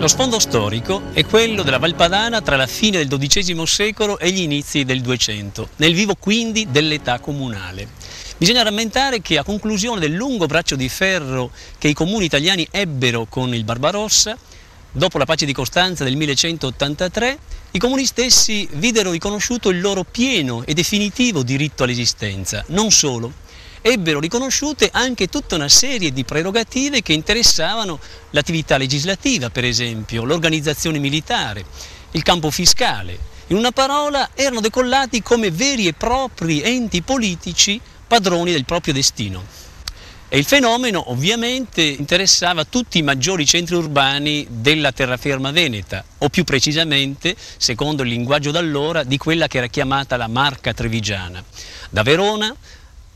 Lo sfondo storico è quello della Valpadana tra la fine del XII secolo e gli inizi del 200, nel vivo quindi dell'età comunale. Bisogna rammentare che a conclusione del lungo braccio di ferro che i comuni italiani ebbero con il Barbarossa, dopo la pace di Costanza del 1183, i comuni stessi videro riconosciuto il loro pieno e definitivo diritto all'esistenza. Non solo, ebbero riconosciute anche tutta una serie di prerogative che interessavano l'attività legislativa, per esempio, l'organizzazione militare, il campo fiscale. In una parola, erano decollati come veri e propri enti politici padroni del proprio destino. E il fenomeno ovviamente interessava tutti i maggiori centri urbani della terraferma veneta, o più precisamente, secondo il linguaggio d'allora, di quella che era chiamata la Marca trevigiana. Da Verona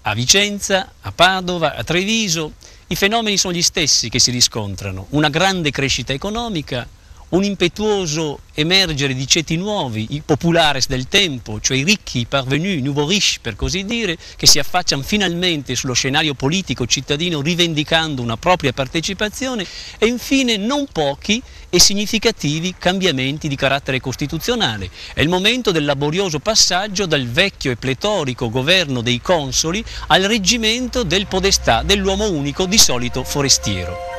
a Vicenza, a Padova, a Treviso, i fenomeni sono gli stessi che si riscontrano: una grande crescita economica, un impetuoso emergere di ceti nuovi, i populares del tempo, cioè i ricchi, i parvenus, i nouveaux riches per così dire, che si affacciano finalmente sullo scenario politico cittadino rivendicando una propria partecipazione, e infine non pochi e significativi cambiamenti di carattere costituzionale. È il momento del laborioso passaggio dal vecchio e pletorico governo dei consoli al reggimento del podestà dell'uomo unico, di solito forestiero.